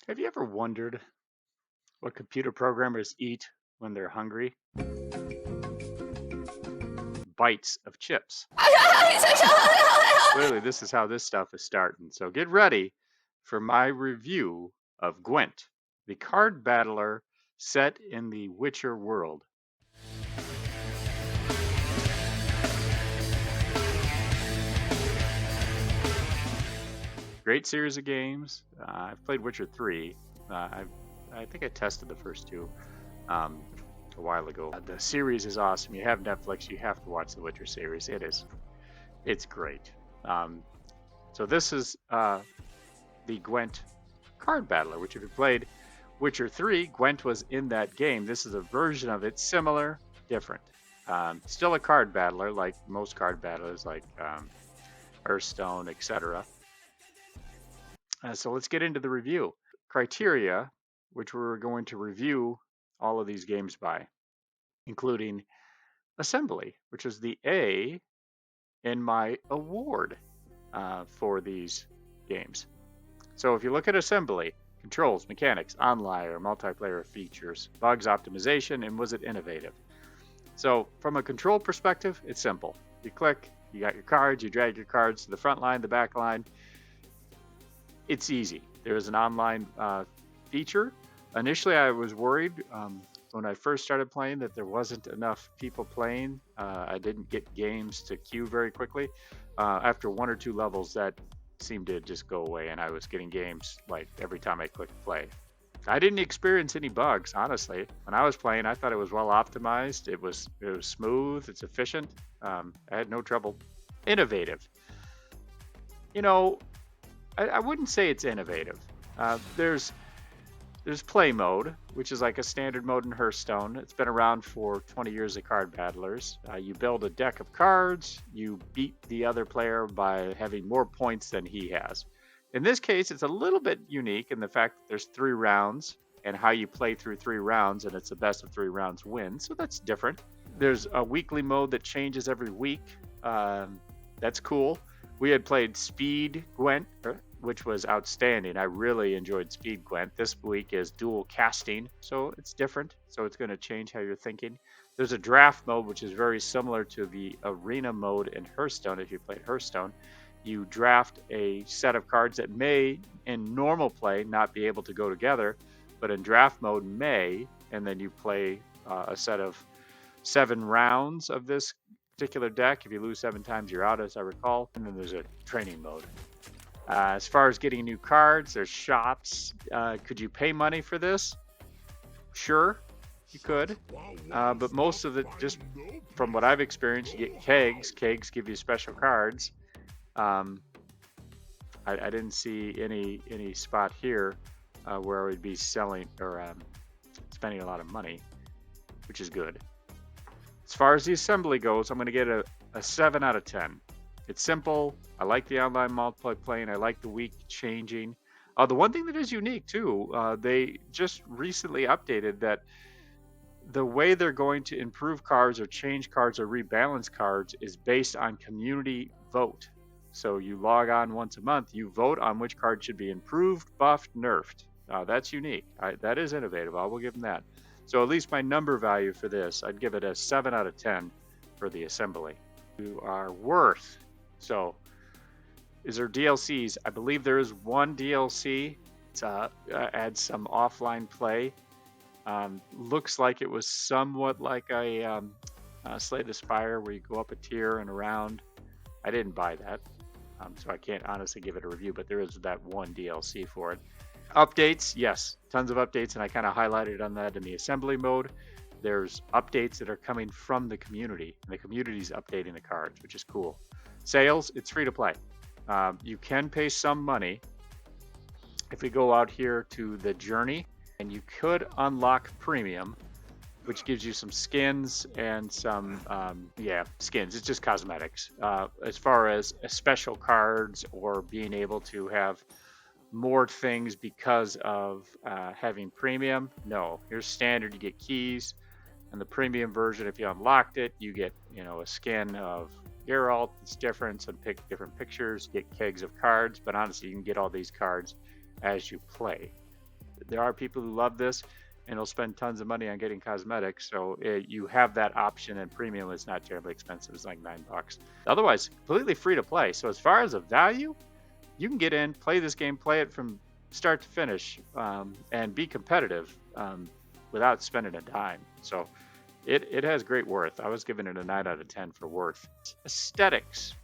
Have you ever wondered what computer programmers eat when they're hungry? Bites of chips. Clearly, this is how this stuff is starting. So get ready for my review of Gwent, the card battler set in the Witcher world. Great series of games. I've played Witcher 3. I think I tested the first two um, a while ago. The series is awesome. You have Netflix, you have to watch the Witcher series. It's great. Um, so this is the Gwent card battler, which if you played Witcher 3, Gwent was in that game. This is a version of it, similar, different. Still a card battler, like most card battlers, like Hearthstone, etc. So let's get into the review. Criteria, which we're going to review all of these games by, including assembly, which is the A in my award for these games. So if you look at assembly, controls, mechanics, online or multiplayer features, bugs, optimization, and was it innovative? So from a control perspective, it's simple. You click, you got your cards, you drag your cards to the front line, the back line. It's easy. There is an online feature. Initially, I was worried when I first started playing that there wasn't enough people playing. I didn't get games to queue very quickly. After one or two levels, that seemed to just go away, and I was getting games like every time I clicked play. I didn't experience any bugs, honestly. When I was playing, I thought it was well optimized. It was smooth. It's efficient. I had no trouble. Innovative. You know, I wouldn't say it's innovative. There's play mode, which is like a standard mode in Hearthstone. It's been around for 20 years of card battlers. You build a deck of cards. You beat the other player by having more points than he has. In this case, it's a little bit unique in the fact that there's 3 rounds and how you play through 3 rounds, and it's the best of 3 rounds wins. So that's different. There's a weekly mode that changes every week. That's cool. We had played Speed Gwent, which was outstanding. I really enjoyed Speed Gwent. This week is dual casting, so it's different. So it's going to change how you're thinking. There's a draft mode, which is very similar to the arena mode in Hearthstone. If you played Hearthstone, you draft a set of cards that may, in normal play, not be able to go together, but in draft mode may, and then you play a set of 7 rounds of this particular deck. If you lose 7 times, you're out, as I recall. And then there's a training mode. As far as getting new cards, there's shops. Could you pay money for this? Sure, you could. But most of it, just from what I've experienced, you get kegs. Kegs give you special cards. I didn't see any spot here where I would be selling or spending a lot of money, which is good. As far as the assembly goes, I'm going to get a 7 out of 10. It's simple. I like the online multiplayer playing. I like the week changing. The one thing that is unique too, they just recently updated that the way they're going to improve cards or change cards or rebalance cards is based on community vote. So you log on once a month, you vote on which card should be improved, buffed, nerfed. That's unique. That is innovative. I will give them that. So at least my number value for this, I'd give it a 7 out of 10 for the assembly. You are worth. So is there DLCs? I believe there is one DLC. It adds some offline play. Looks like it was somewhat like a Slay the Spire where you go up a tier and around. I didn't buy that, so I can't honestly give it a review, but there is that one DLC for it. Updates, yes, tons of updates, and I kind of highlighted on that in the assembly mode. There's updates that are coming from the community, and the community's updating the cards, which is cool. Sales, it's free to play. You can pay some money. If we go out here to the journey, and you could unlock premium, which gives you some skins and some, skins. It's just cosmetics. As far as special cards or being able to have more things because of having premium, no. Here's standard, you get keys. And the premium version, if you unlocked it, you get, a skin of Geralt. It's different, some different pictures, get kegs of cards. But honestly, you can get all these cards as you play. there are people who love this and will spend tons of money on getting cosmetics. So you have that option, and premium is not terribly expensive. It's like $9. Otherwise, completely free to play. So as far as a value, you can get in, play this game, play it from start to finish, and be competitive without spending a dime. So it has great worth. I was giving it a 9 out of 10 for worth. Aesthetics.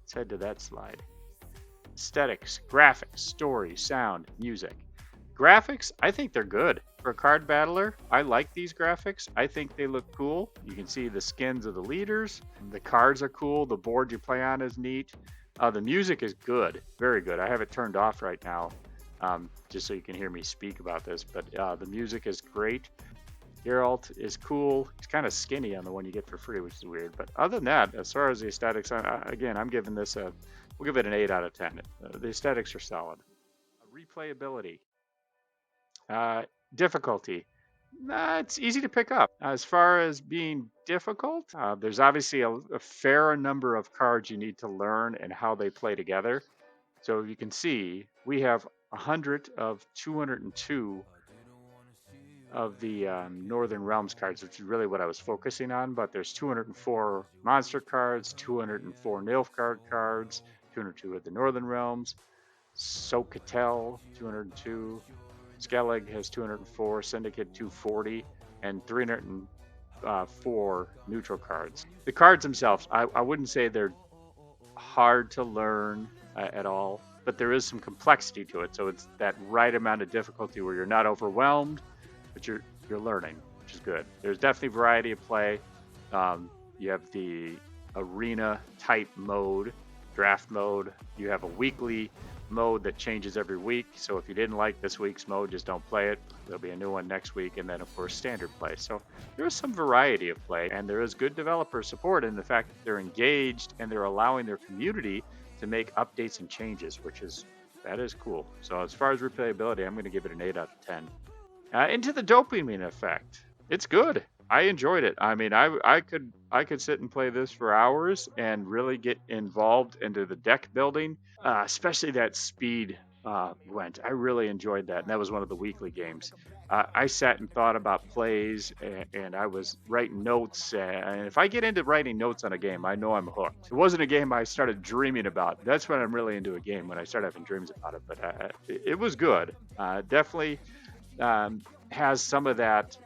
Let's head to that slide. Aesthetics, graphics, story, sound, music. Graphics, I think they're good. For a card battler, I like these graphics. I think they look cool. You can see the skins of the leaders. The cards are cool. The board you play on is neat. The music is good, very good. I have it turned off right now, just so you can hear me speak about this. But the music is great. Geralt is cool. He's kind of skinny on the one you get for free, which is weird. But other than that, as far as the aesthetics, again, I'm giving this we'll give it an 8 out of 10. The aesthetics are solid. Replayability. Difficulty. It's easy to pick up. As far as being difficult, there's obviously a fair number of cards you need to learn and how they play together. So you can see we have 100 of 202 of the Northern Realms cards, which is really what I was focusing on. But there's 204 monster cards, 204 Nilfgaard cards, 202 of the Northern Realms, Socatel 202, Skellig has 204, Syndicate 240, and 304 neutral cards. The cards themselves, I wouldn't say they're hard to learn at all, but there is some complexity to it. So it's that right amount of difficulty where you're not overwhelmed, but you're learning, which is good. There's definitely variety of play. You have the arena type mode, draft mode. You have a weekly mode that changes every week. So if you didn't like this week's mode, just don't play it. There'll be a new one next week, and then of course standard play. So there is some variety of play, and there is good developer support in the fact that they're engaged and they're allowing their community to make updates and changes, that is cool. So as far as replayability, I'm going to give it an 8 out of 10. Into the dopamine effect. It's good. I enjoyed it. I mean, I could sit and play this for hours and really get involved into the deck building, especially that speed Gwent. I really enjoyed that, and that was one of the weekly games. I sat and thought about plays, and I was writing notes. And if I get into writing notes on a game, I know I'm hooked. It wasn't a game I started dreaming about. That's when I'm really into a game, when I start having dreams about it. But it was good. Definitely has some of that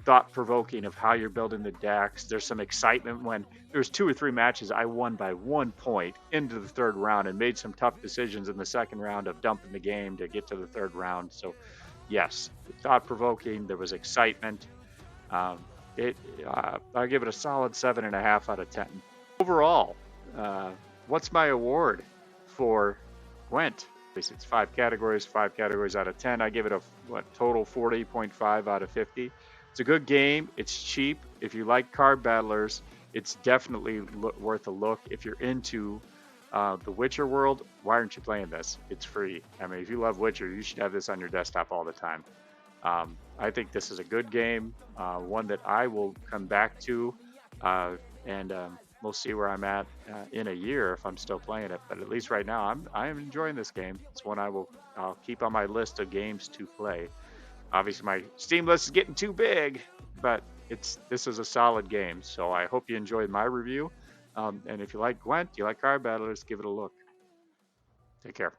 thought-provoking of how you're building the decks. There's some excitement when there's 2 or 3 matches I won by 1 point into the 3rd round and made some tough decisions in the 2nd round of dumping the game to get to the 3rd round. So yes, thought-provoking. There was excitement. I give it a solid 7.5 out of 10. Overall, what's my award for Gwent? It's 5 categories out of 10. I give it a total 40.5 out of 50. It's a good game. It's cheap. If you like card battlers, it's definitely worth a look. If you're into the Witcher world, why aren't you playing this? It's free. I mean, if you love Witcher, you should have this on your desktop all the time. I think this is a good game, one that I will come back to, and we'll see where I'm at in a year if I'm still playing it. But at least right now, I'm enjoying this game. It's one I'll keep on my list of games to play. Obviously, my Steam list is getting too big, but this is a solid game. So I hope you enjoyed my review. And if you like Gwent, you like card battlers, give it a look. Take care.